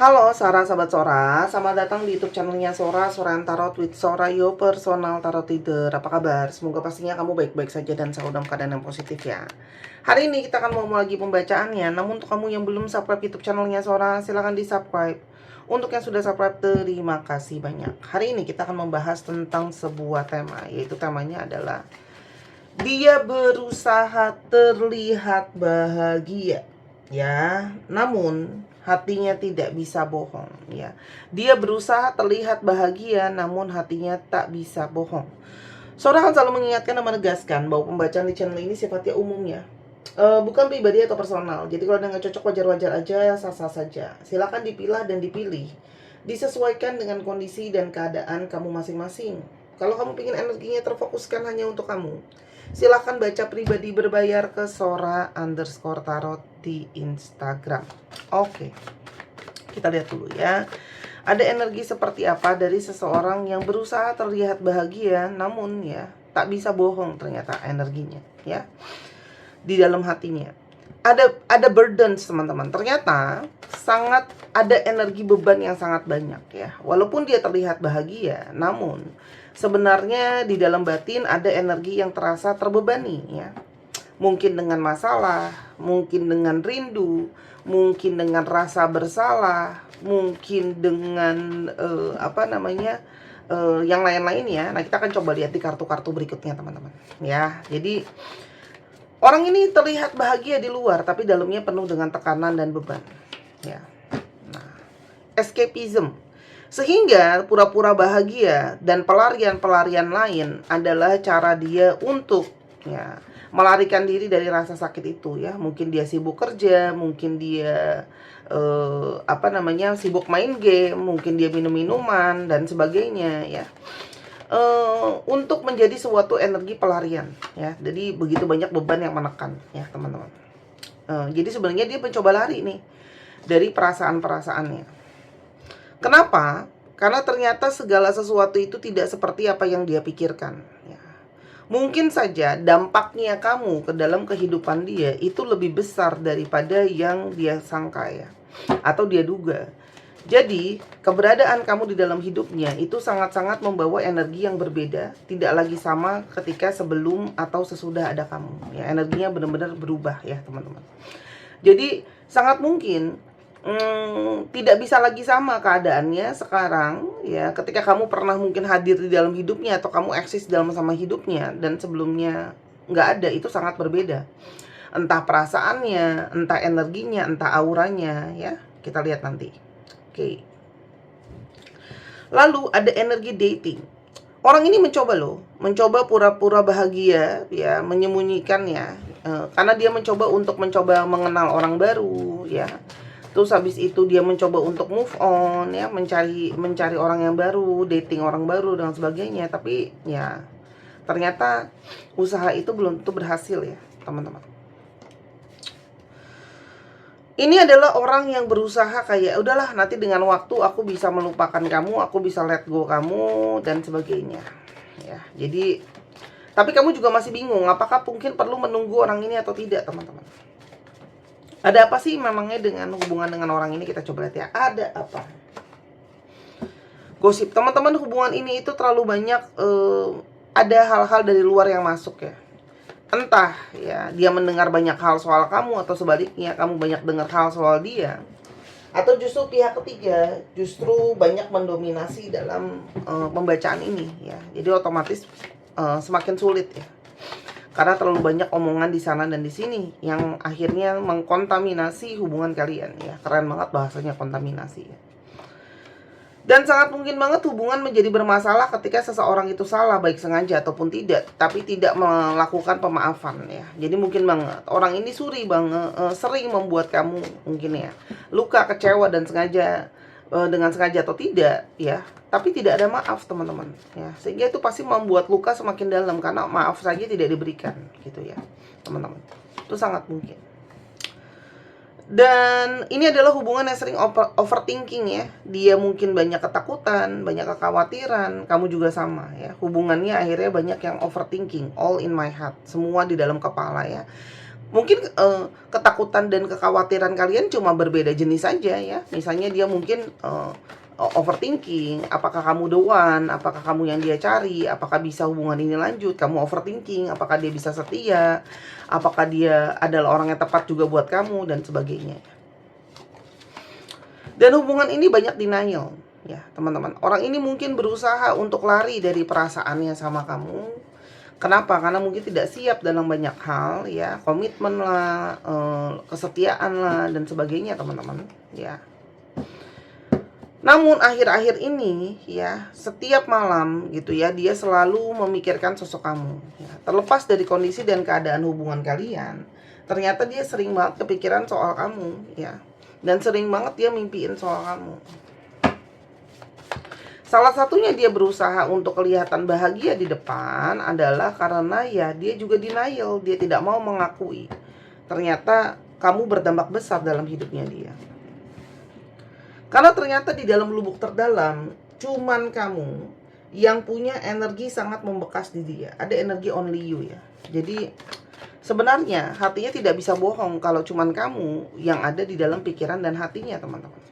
Halo Sora, sahabat Sora, selamat datang di YouTube channelnya Sora, Sora and Tarot with Sora, your personal tarot reader. Apa kabar? Semoga pastinya kamu baik-baik saja dan selalu dalam keadaan yang positif ya. Hari ini kita akan mau lagi pembacaannya, namun untuk kamu yang belum subscribe YouTube channelnya Sora, silahkan di subscribe. Untuk yang sudah subscribe, terima kasih banyak. Hari ini kita akan membahas tentang sebuah tema, yaitu temanya adalah dia berusaha terlihat bahagia, ya, namun hatinya tidak bisa bohong, ya. Dia berusaha terlihat bahagia, namun hatinya tak bisa bohong. Saudara akan selalu mengingatkan dan menegaskan bahwa pembacaan di channel ini sifatnya umum ya, bukan pribadi atau personal. Jadi kalau ada nggak cocok, wajar-wajar aja, sah-sah saja. Silakan dipilah dan dipilih, disesuaikan dengan kondisi dan keadaan kamu masing-masing. Kalau kamu ingin energinya terfokuskan hanya untuk kamu, silahkan baca pribadi berbayar ke Sora_tarot di Instagram. Oke, kita lihat dulu ya. Ada energi seperti apa dari seseorang yang berusaha terlihat bahagia, namun ya tak bisa bohong ternyata energinya ya. Di dalam hatinya ada burdens teman-teman. Ternyata sangat ada energi beban yang sangat banyak ya. Walaupun dia terlihat bahagia, namun sebenarnya di dalam batin ada energi yang terasa terbebani ya. Mungkin dengan masalah, mungkin dengan rindu, mungkin dengan rasa bersalah, mungkin dengan yang lain-lain ya. Nah, kita akan coba lihat di kartu-kartu berikutnya teman-teman ya. Jadi orang ini terlihat bahagia di luar, tapi dalamnya penuh dengan tekanan dan beban ya. Nah, escapism, sehingga pura-pura bahagia dan pelarian-pelarian lain adalah cara dia untuk ya melarikan diri dari rasa sakit itu ya. Mungkin dia sibuk kerja, mungkin dia sibuk main game, mungkin dia minum-minuman dan sebagainya ya. Untuk menjadi suatu energi pelarian ya. Jadi begitu banyak beban yang menekan ya teman-teman. Jadi sebenarnya dia mencoba lari nih dari perasaan-perasaannya. Kenapa? Karena ternyata segala sesuatu itu tidak seperti apa yang dia pikirkan ya. Mungkin saja dampaknya kamu ke dalam kehidupan dia itu lebih besar daripada yang dia sangka ya, atau dia duga. Jadi keberadaan kamu di dalam hidupnya itu sangat-sangat membawa energi yang berbeda, tidak lagi sama ketika sebelum atau sesudah ada kamu ya. Energinya benar-benar berubah ya teman-teman. Jadi sangat mungkin tidak bisa lagi sama keadaannya sekarang ya, ketika kamu pernah mungkin hadir di dalam hidupnya atau kamu eksis dalam sama hidupnya, dan sebelumnya nggak ada. Itu sangat berbeda, entah perasaannya, entah energinya, entah auranya ya. Kita lihat nanti. Oke. Lalu ada energi dating. Orang ini mencoba pura-pura bahagia ya, menyembunyikan ya, karena dia mencoba mengenal orang baru ya. Terus habis itu dia mencoba untuk move on ya, mencari orang yang baru, dating orang baru dan sebagainya. Tapi ya ternyata usaha itu belum tentu berhasil ya teman-teman. Ini adalah orang yang berusaha kayak udahlah, nanti dengan waktu aku bisa melupakan kamu, aku bisa let go kamu dan sebagainya ya. Jadi tapi kamu juga masih bingung apakah mungkin perlu menunggu orang ini atau tidak teman-teman. Ada apa sih memangnya dengan hubungan dengan orang ini? Kita coba lihat ya. Ada apa? Gosip teman-teman, hubungan ini itu terlalu banyak ada hal-hal dari luar yang masuk ya. Entah ya dia mendengar banyak hal soal kamu, atau sebaliknya kamu banyak dengar hal soal dia, atau justru pihak ketiga justru banyak mendominasi dalam pembacaan ini ya. Jadi otomatis semakin sulit ya, karena terlalu banyak omongan di sana dan di sini yang akhirnya mengkontaminasi hubungan kalian ya. Keren banget bahasanya, kontaminasi ya. Dan sangat mungkin banget hubungan menjadi bermasalah ketika seseorang itu salah, baik sengaja ataupun tidak, tapi tidak melakukan pemaafan ya. Jadi mungkin banget orang ini sering membuat kamu mungkin ya luka, kecewa dan sengaja, dengan sengaja atau tidak ya, tapi tidak ada maaf teman-teman ya. Sehingga itu pasti membuat luka semakin dalam karena maaf saja tidak diberikan gitu ya teman-teman. Itu sangat mungkin. Dan ini adalah hubungan yang sering overthinking ya. Dia mungkin banyak ketakutan, banyak kekhawatiran. Kamu juga sama ya. Hubungannya akhirnya banyak yang overthinking, all in my head, semua di dalam kepala ya. Mungkin ketakutan dan kekhawatiran kalian cuma berbeda jenis saja ya. Misalnya dia mungkin overthinking, apakah kamu the one, apakah kamu yang dia cari, apakah bisa hubungan ini lanjut. Kamu overthinking, apakah dia bisa setia, apakah dia adalah orang yang tepat juga buat kamu, dan sebagainya. Dan hubungan ini banyak denial ya teman-teman. Orang ini mungkin berusaha untuk lari dari perasaannya sama kamu. Kenapa? Karena mungkin tidak siap dalam banyak hal ya, komitmen lah, kesetiaan lah, dan sebagainya teman-teman ya. Namun akhir-akhir ini ya, setiap malam gitu ya, dia selalu memikirkan sosok kamu ya. Terlepas dari kondisi dan keadaan hubungan kalian, ternyata dia sering banget kepikiran soal kamu ya. Dan sering banget dia mimpiin soal kamu. Salah satunya dia berusaha untuk kelihatan bahagia di depan adalah karena ya dia juga denial, dia tidak mau mengakui ternyata kamu berdampak besar dalam hidupnya dia. Karena ternyata di dalam lubuk terdalam cuman kamu yang punya energi sangat membekas di dia. Ada energi only you ya. Jadi sebenarnya hatinya tidak bisa bohong kalau cuman kamu yang ada di dalam pikiran dan hatinya teman-teman.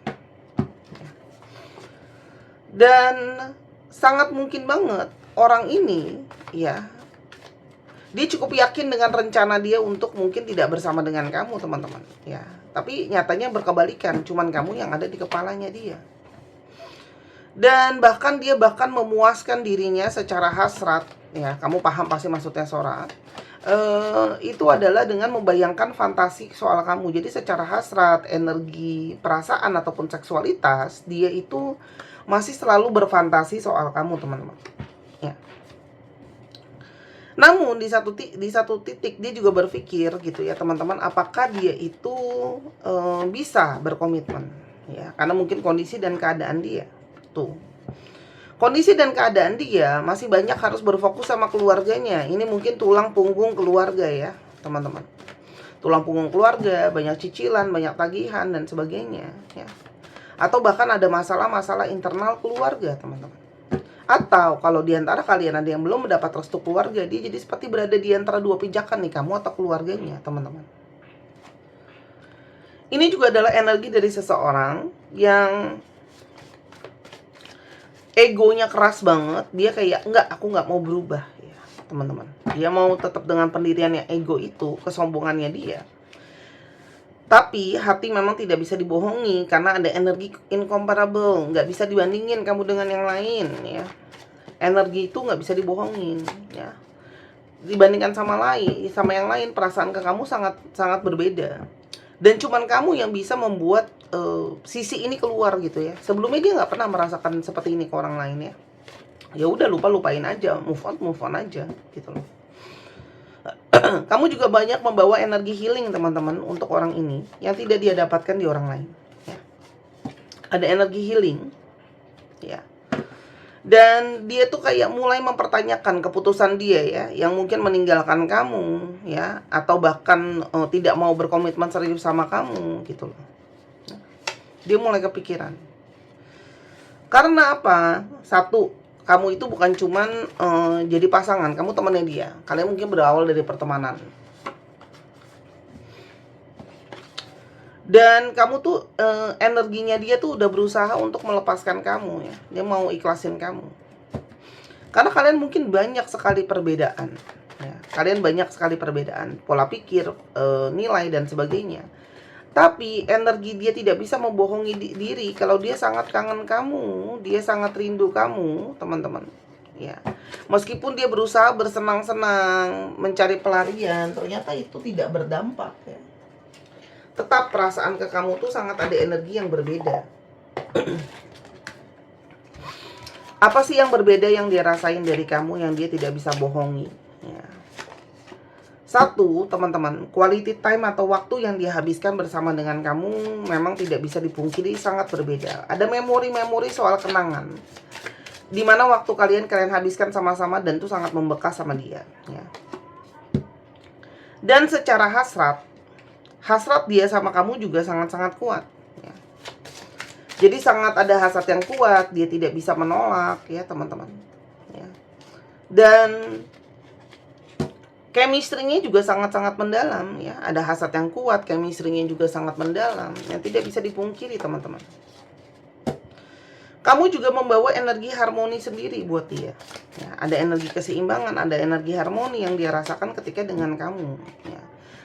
Dan sangat mungkin banget orang ini ya, dia cukup yakin dengan rencana dia untuk mungkin tidak bersama dengan kamu teman-teman ya. Tapi nyatanya berkebalikan, cuman kamu yang ada di kepalanya dia. Dan bahkan dia memuaskan dirinya secara hasrat ya. Kamu paham pasti maksudnya Sora. Itu adalah dengan membayangkan fantasi soal kamu. Jadi secara hasrat, energi, perasaan ataupun seksualitas, dia itu masih selalu berfantasi soal kamu teman-teman ya. Namun di satu titik dia juga berpikir gitu ya teman-teman, apakah dia itu bisa berkomitmen ya, karena mungkin kondisi dan keadaan dia tuh. Kondisi dan keadaan dia masih banyak harus berfokus sama keluarganya. Ini mungkin tulang punggung keluarga ya teman-teman. Tulang punggung keluarga, banyak cicilan, banyak tagihan dan sebagainya ya. Atau bahkan ada masalah-masalah internal keluarga teman-teman. Atau kalau diantara kalian ada yang belum mendapat restu keluarga, dia jadi seperti berada di antara dua pijakan nih, kamu atau keluarganya teman-teman. Ini juga adalah energi dari seseorang yang egonya keras banget. Dia kayak aku nggak mau berubah ya teman-teman. Dia mau tetap dengan pendiriannya, ego itu, kesombongannya dia. Tapi hati memang tidak bisa dibohongi karena ada energi incomparable, nggak bisa dibandingin kamu dengan yang lain ya. Energi itu nggak bisa dibohongin ya. Dibandingkan sama yang lain, perasaan ke kamu sangat sangat berbeda. Dan cuman kamu yang bisa membuat sisi ini keluar gitu ya. Sebelumnya dia nggak pernah merasakan seperti ini ke orang lain ya. Ya udah, lupain aja, move on aja gitu loh. Kamu juga banyak membawa energi healing teman-teman untuk orang ini yang tidak dia dapatkan di orang lain ya. Ada energi healing ya. Dan dia tuh kayak mulai mempertanyakan keputusan dia ya, yang mungkin meninggalkan kamu ya, atau bahkan tidak mau berkomitmen serius sama kamu gitu loh. Dia mulai kepikiran. Karena apa? Satu, kamu itu bukan cuman jadi pasangan, kamu temannya dia. Kalian mungkin berawal dari pertemanan. Dan kamu tuh energinya dia tuh udah berusaha untuk melepaskan kamu ya. Dia mau ikhlasin kamu. Karena kalian mungkin banyak sekali perbedaan ya. Kalian banyak sekali perbedaan, pola pikir, nilai dan sebagainya. Tapi energi dia tidak bisa membohongi diri kalau dia sangat kangen kamu, dia sangat rindu kamu, teman-teman. Ya. Meskipun dia berusaha bersenang-senang, mencari pelarian, ternyata itu tidak berdampak ya. Tetap perasaan ke kamu tuh sangat ada energi yang berbeda. Apa sih yang berbeda yang dia rasain dari kamu yang dia tidak bisa bohongi ya. Satu, teman-teman, quality time atau waktu yang dia habiskan bersama dengan kamu memang tidak bisa dipungkiri sangat berbeda. Ada memori-memori soal kenangan, dimana waktu kalian habiskan sama-sama dan itu sangat membekas sama dia ya. Dan secara hasrat dia sama kamu juga sangat-sangat kuat ya. Jadi sangat ada hasrat yang kuat, dia tidak bisa menolak ya teman-teman ya. Dan Chemistry-nya juga sangat-sangat mendalam ya. Ada hasad yang kuat, chemistry-nya juga sangat mendalam. Yang tidak bisa dipungkiri, teman-teman. Kamu juga membawa energi harmoni sendiri buat dia. Ya, ada energi keseimbangan, ada energi harmoni yang dia rasakan ketika dengan kamu. Ya.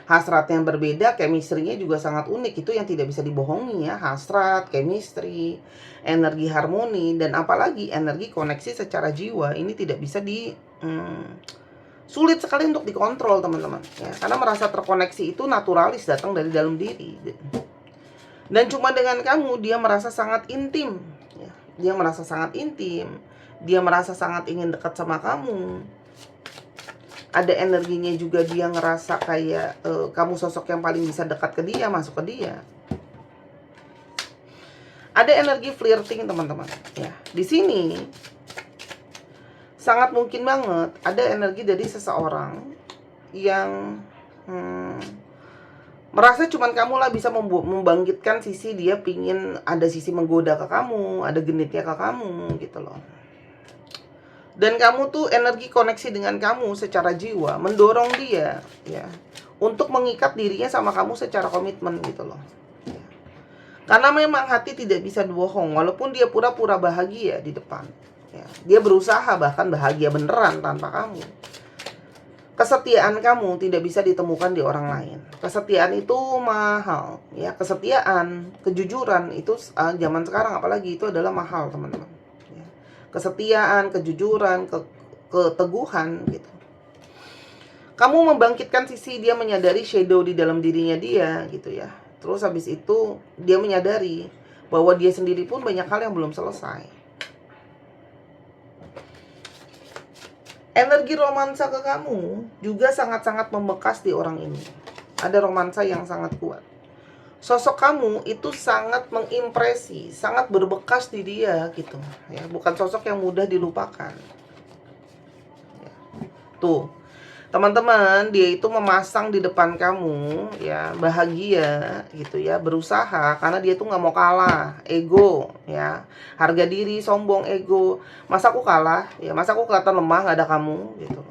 Hasrat yang berbeda, chemistry-nya juga sangat unik. Itu yang tidak bisa dibohongi ya. Hasrat, chemistry, energi harmoni, dan apalagi energi koneksi secara jiwa. Ini tidak bisa sulit sekali untuk dikontrol, teman-teman. Ya, karena merasa terkoneksi itu naturalis, datang dari dalam diri. Dan cuma dengan kamu, dia merasa sangat intim. Dia merasa sangat intim, dia merasa sangat ingin dekat sama kamu. Ada energinya juga, dia ngerasa kayak kamu sosok yang paling bisa dekat ke dia, masuk ke dia. Ada energi flirting, teman-teman. Ya, di sini sangat mungkin banget ada energi dari seseorang yang merasa cuman kamu lah bisa membangkitkan sisi dia pingin, ada sisi menggoda ke kamu, ada genitnya ke kamu gitu loh. Dan kamu tuh energi koneksi dengan kamu secara jiwa, mendorong dia ya untuk mengikat dirinya sama kamu secara komitmen gitu loh. Ya. Karena memang hati tidak bisa bohong, walaupun dia pura-pura bahagia di depan. Ya. Dia berusaha bahkan bahagia beneran tanpa kamu. Kesetiaan kamu tidak bisa ditemukan di orang lain. Kesetiaan itu mahal, ya. Kesetiaan, kejujuran itu zaman sekarang apalagi itu adalah mahal, teman-teman. Ya. Kesetiaan, kejujuran, keteguhan, gitu. Kamu membangkitkan sisi dia menyadari shadow di dalam dirinya dia, gitu ya. Terus habis itu dia menyadari bahwa dia sendiri pun banyak hal yang belum selesai. Energi romansa ke kamu juga sangat-sangat membekas di orang ini. Ada romansa yang sangat kuat. Sosok kamu itu sangat mengimpresi, sangat berbekas di dia gitu. Ya, bukan sosok yang mudah dilupakan. Ya. Tuh, teman-teman, dia itu memasang di depan kamu ya, bahagia gitu ya, berusaha karena dia tuh nggak mau kalah, ego ya, harga diri, sombong, ego. Masa aku kalah ya, masa aku kelihatan lemah nggak ada kamu gitu.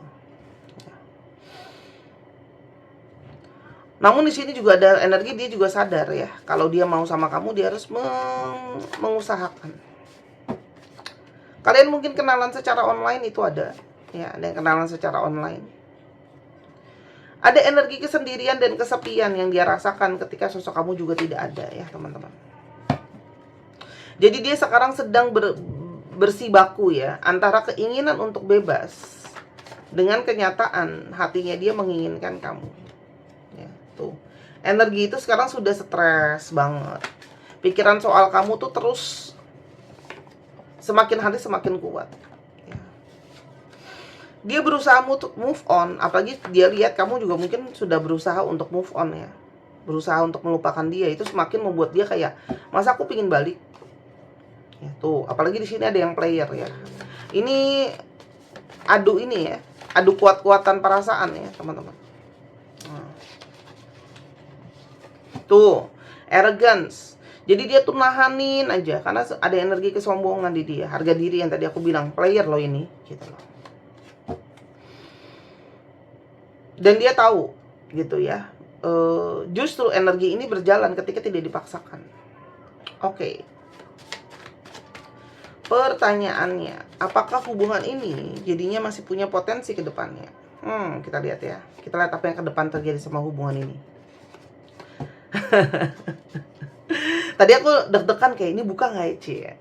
Namun di sini juga ada energi, dia juga sadar ya, kalau dia mau sama kamu dia harus mengusahakan. Kalian mungkin kenalan secara online, itu ada ya, ada yang kenalan secara online. Ada energi kesendirian dan kesepian yang dia rasakan ketika sosok kamu juga tidak ada ya, teman-teman. Jadi dia sekarang sedang bersibaku ya, antara keinginan untuk bebas dengan kenyataan hatinya dia menginginkan kamu. Ya, tuh. Energi itu sekarang sudah stres banget. Pikiran soal kamu tuh terus semakin hari semakin kuat. Dia berusaha untuk move on, apalagi dia lihat kamu juga mungkin sudah berusaha untuk move on ya, berusaha untuk melupakan dia. Itu semakin membuat dia kayak, masa aku pingin balik ya, tuh. Apalagi di sini ada yang player ya, ini adu ini ya, adu kuat-kuatan perasaan ya, teman-teman. Tuh, arrogance. Jadi dia tuh nahanin aja karena ada energi kesombongan di dia, harga diri yang tadi aku bilang, player loh ini gitu loh. Dan dia tahu gitu ya, justru energi ini berjalan ketika tidak dipaksakan. Oke. Pertanyaannya, apakah hubungan ini jadinya masih punya potensi ke depannya? Kita lihat ya. Kita lihat apa yang ke depan terjadi sama hubungan ini. Tadi aku deg-degan kayak ini buka nggak ya?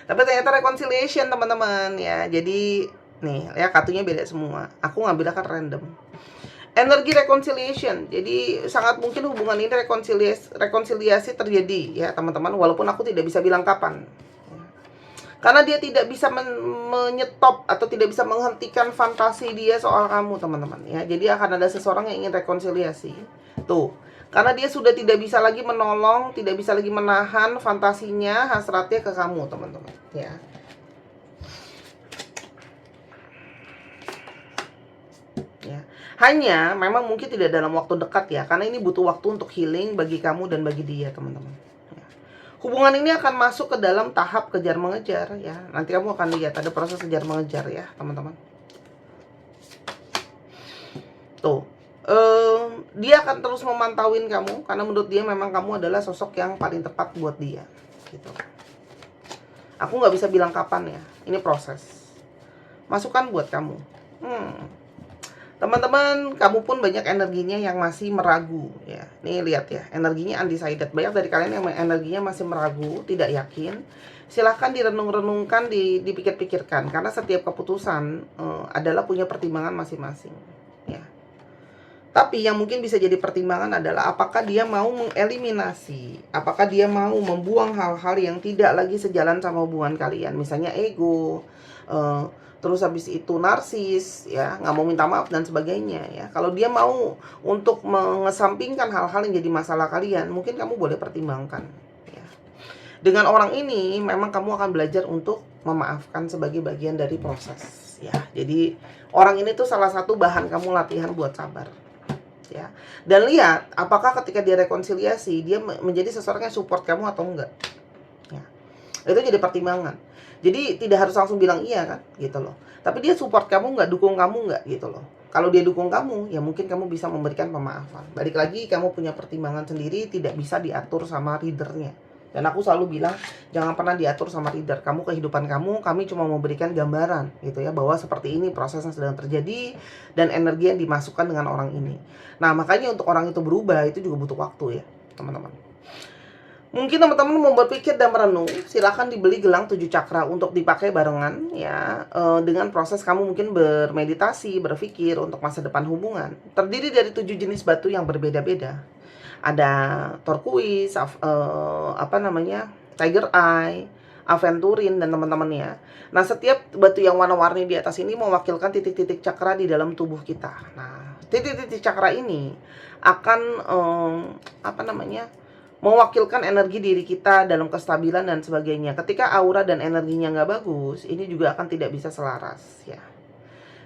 Tapi ternyata reconciliation, teman-teman ya. Jadi nih ya, kartunya beda semua. Aku ngambil kan random. Energi reconciliation. Jadi sangat mungkin hubungan ini rekonsiliasi terjadi ya, teman-teman, walaupun aku tidak bisa bilang kapan. Karena dia tidak bisa menyetop atau tidak bisa menghentikan fantasi dia soal kamu, teman-teman ya. Jadi akan ada seseorang yang ingin rekonsiliasi. Tuh. Karena dia sudah tidak bisa lagi menolong, tidak bisa lagi menahan fantasinya, hasratnya ke kamu, teman-teman ya. Ya. Hanya memang mungkin tidak dalam waktu dekat ya, karena ini butuh waktu untuk healing bagi kamu dan bagi dia, teman-teman ya. Hubungan ini akan masuk ke dalam tahap kejar mengejar ya. Nanti kamu akan lihat ada proses kejar mengejar ya, teman-teman. Tuh, dia akan terus memantauin kamu karena menurut dia memang kamu adalah sosok yang paling tepat buat dia, gitu. Aku nggak bisa bilang kapan ya, ini proses. Masukan buat kamu. Teman-teman, kamu pun banyak energinya yang masih meragu ya. Nih lihat ya, energinya undecided. Banyak dari kalian yang energinya masih meragu, tidak yakin. Silahkan direnung-renungkan, dipikir-pikirkan karena setiap keputusan adalah punya pertimbangan masing-masing ya. Tapi yang mungkin bisa jadi pertimbangan adalah apakah dia mau mengeliminasi, apakah dia mau membuang hal-hal yang tidak lagi sejalan sama hubungan kalian, misalnya ego, terus habis itu narsis, ya, nggak mau minta maaf dan sebagainya ya. Kalau dia mau untuk mengesampingkan hal-hal yang jadi masalah kalian, mungkin kamu boleh pertimbangkan. Ya. Dengan orang ini, memang kamu akan belajar untuk memaafkan sebagai bagian dari proses. Ya, jadi orang ini tuh salah satu bahan kamu latihan buat sabar. Ya. Dan lihat apakah ketika dia rekonsiliasi dia menjadi seseorang yang support kamu atau enggak ya. Itu jadi pertimbangan. Jadi tidak harus langsung bilang iya kan gitu loh, tapi dia support kamu enggak, dukung kamu enggak gitu loh. Kalau dia dukung kamu ya mungkin kamu bisa memberikan pemaafan. Balik lagi, kamu punya pertimbangan sendiri, tidak bisa diatur sama readernya. Dan aku selalu bilang, jangan pernah diatur sama reader. Kamu kehidupan kamu, kami cuma memberikan gambaran gitu ya, bahwa seperti ini proses yang sedang terjadi dan energi yang dimasukkan dengan orang ini. Nah, makanya untuk orang itu berubah itu juga butuh waktu ya, teman-teman. Mungkin teman-teman mau berpikir dan merenung, silahkan dibeli gelang 7 cakra untuk dipakai barengan ya, dengan proses kamu mungkin bermeditasi, berpikir untuk masa depan hubungan. Terdiri dari 7 jenis batu yang berbeda-beda. Ada turquoise, tiger eye, aventurin dan teman-temannya. Nah, setiap batu yang warna-warni di atas ini mewakilkan titik-titik cakra di dalam tubuh kita. Nah, titik-titik cakra ini akan mewakilkan energi diri kita dalam kestabilan dan sebagainya. Ketika aura dan energinya nggak bagus, ini juga akan tidak bisa selaras ya.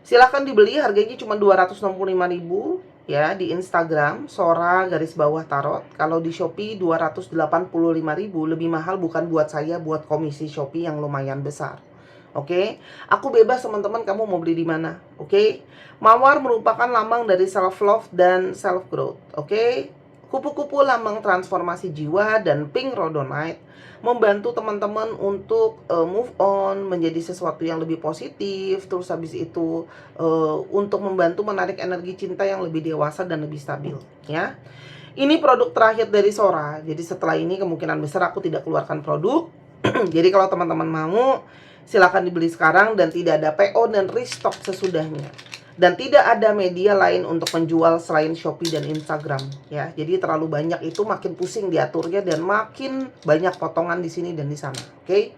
Silahkan dibeli, harganya cuma 265.000 ya di Instagram Sora_tarot. Kalau di Shopee 285.000, lebih mahal bukan buat saya, buat komisi Shopee yang lumayan besar. Oke, aku bebas teman-teman, kamu mau beli di mana? Oke, mawar merupakan lambang dari self love dan self growth. Oke, kupu-kupu lambang transformasi jiwa, dan pink rhodonite membantu teman-teman untuk move on, menjadi sesuatu yang lebih positif. Terus habis itu untuk membantu menarik energi cinta yang lebih dewasa dan lebih stabil ya. Ini produk terakhir dari Sora. Jadi setelah ini kemungkinan besar aku tidak keluarkan produk. Jadi kalau teman-teman mau, silakan dibeli sekarang dan tidak ada PO dan restock sesudahnya. Dan tidak ada media lain untuk menjual selain Shopee dan Instagram ya. Jadi terlalu banyak itu makin pusing diaturnya dan makin banyak potongan di sini dan di sana. Oke.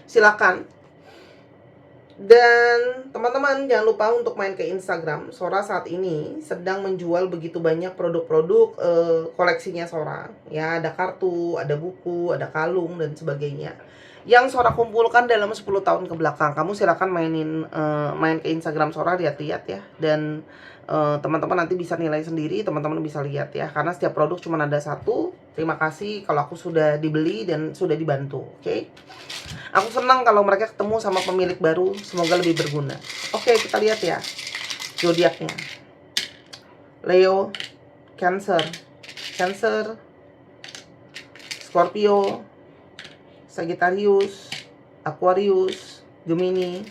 Silakan. Dan teman-teman jangan lupa untuk main ke Instagram. Sora saat ini sedang menjual begitu banyak produk-produk koleksinya Sora. Ya, ada kartu, ada buku, ada kalung dan sebagainya yang Sora kumpulkan dalam 10 tahun ke belakang. Kamu silakan main ke Instagram Sora, lihat-lihat ya. Dan teman-teman nanti bisa nilai sendiri, teman-teman bisa lihat ya. Karena setiap produk cuma ada satu. Terima kasih kalau aku sudah dibeli dan sudah dibantu. Oke. Aku senang kalau mereka ketemu sama pemilik baru, semoga lebih berguna. Oke, kita lihat ya zodiaknya. Leo, Cancer, Scorpio, Sagittarius, Aquarius, Gemini,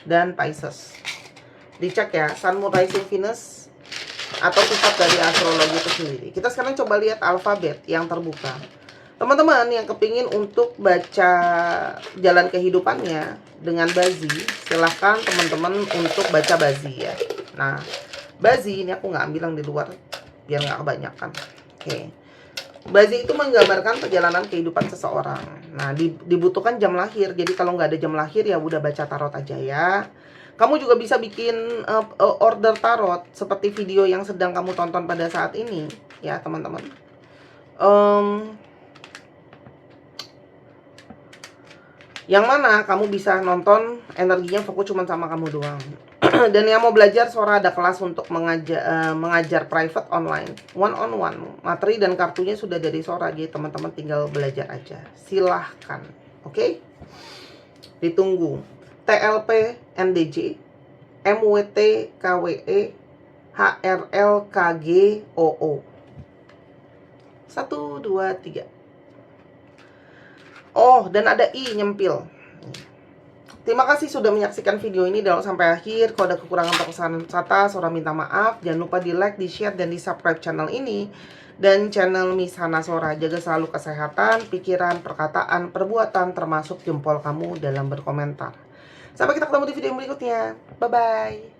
dan Pisces. Dicek ya, Sun, Moon, Rising, Venus, atau sifat dari astrologi itu sendiri. Kita sekarang coba lihat alfabet yang terbuka. Teman-teman yang kepingin untuk baca jalan kehidupannya dengan Bazi, silahkan teman-teman untuk baca Bazi ya. Nah, Bazi ini aku nggak ambil yang di luar biar nggak kebanyakan. Oke. Bazi itu menggambarkan perjalanan kehidupan seseorang. Nah, dibutuhkan jam lahir. Jadi kalau nggak ada jam lahir ya udah baca tarot aja ya. Kamu juga bisa bikin order tarot seperti video yang sedang kamu tonton pada saat ini ya teman-teman. Yang mana kamu bisa nonton, energinya fokus cuma sama kamu doang. Dan yang mau belajar, Sora ada kelas untuk mengajar private online, one on one. Materi dan kartunya sudah dari Sora, jadi teman-teman tinggal belajar aja. Silahkan, oke? Ditunggu. TLP NDJ MWTKWE HRLKGOO. 1, 2, 3. Oh, dan ada I nyempil. Terima kasih sudah menyaksikan video ini dari sampai akhir. Kalau ada kekurangan atau kesalahan kata, Sora minta maaf. Jangan lupa di like, di share, dan di subscribe channel ini dan channel Miss Hana Sora. Jaga selalu kesehatan, pikiran, perkataan, perbuatan, termasuk jempol kamu dalam berkomentar. Sampai kita ketemu di video berikutnya. Bye-bye.